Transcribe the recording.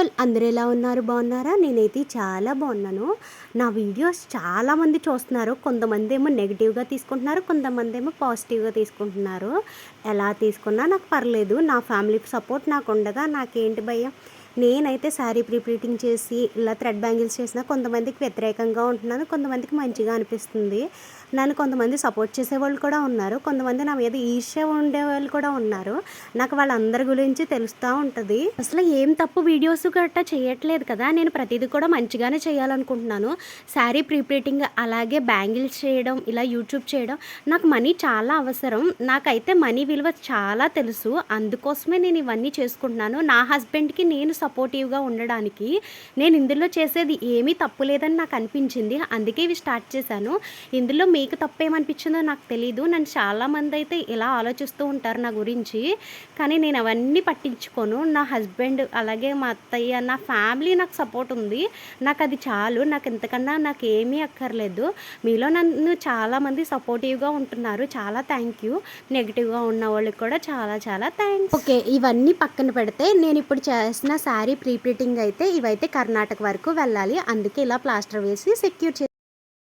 Hi all, అందరూ ఎలా ఉన్నారు? బాగున్నారా? నేనైతే చాలా బాగున్నాను. నా వీడియోస్ చాలామంది చూస్తున్నారు. కొంతమంది ఏమో నెగిటివ్గా తీసుకుంటున్నారు, కొంతమంది ఏమో పాజిటివ్గా తీసుకుంటున్నారు. ఎలా తీసుకున్నా నాకు పర్లేదు. నా ఫ్యామిలీ సపోర్ట్ నాకు ఉండగా నాకేంటి భయం. నేనైతే శారీ ప్రీప్లీటింగ్ చేసి ఇలా థ్రెడ్ బ్యాంగిల్స్ చేసిన కొంతమందికి వ్యతిరేకంగా ఉంటున్నాను, కొంతమందికి మంచిగా అనిపిస్తుంది. నన్ను కొంతమంది సపోర్ట్ చేసేవాళ్ళు కూడా ఉన్నారు, కొంతమంది నా మీద ఈర్ష్య ఉండేవాళ్ళు కూడా ఉన్నారు. నాకు వాళ్ళందరి గురించి తెలుస్తూ ఉంటుంది. అసలు ఏం తప్పు వీడియోస్ గట్టా చేయట్లేదు కదా, నేను ప్రతిదీ కూడా మంచిగానే చేయాలనుకుంటున్నాను. శారీ ప్రీప్లీటింగ్ అలాగే బ్యాంగిల్స్ చేయడం, ఇలా యూట్యూబ్ చేయడం నాకు మనీ చాలా అవసరం. నాకైతే మనీ విలువ చాలా తెలుసు, అందుకోసమే నేను ఇవన్నీ చేసుకుంటున్నాను. నా హస్బెండ్కి నేను సపోర్టివ్గా ఉండడానికి నేను ఇందులో చేసేది ఏమీ తప్పు లేదని నాకు అనిపించింది, అందుకే ఇవి స్టార్ట్ చేశాను. ఇందులో మీకు తప్పేమనిపించిందో నాకు తెలీదు. నన్ను చాలామంది అయితే ఇలా ఆలోచిస్తూ ఉంటారు నా గురించి, కానీ నేను అవన్నీ పట్టించుకోను. నా హస్బెండ్ అలాగే మా అత్తయ్య, నా ఫ్యామిలీ నాకు సపోర్ట్ ఉంది. నాకు అది చాలు. నాకు ఇంతకన్నా నాకు ఏమీ అక్కర్లేదు. మీలో నన్ను చాలామంది సపోర్టివ్గా ఉంటున్నారు, చాలా థ్యాంక్ యూ. నెగిటివ్గా ఉన్న వాళ్ళకి కూడా చాలా చాలా థ్యాంక్స్. ఓకే, ఇవన్నీ పక్కన పెడితే నేను ఇప్పుడు చేసిన శారీ ప్రీప్లీటింగ్ అయితే ఇవైతే కర్ణాటక వరకు వెళ్ళాలి, అందుకే ఇలా ప్లాస్టర్ వేసి సెక్యూర్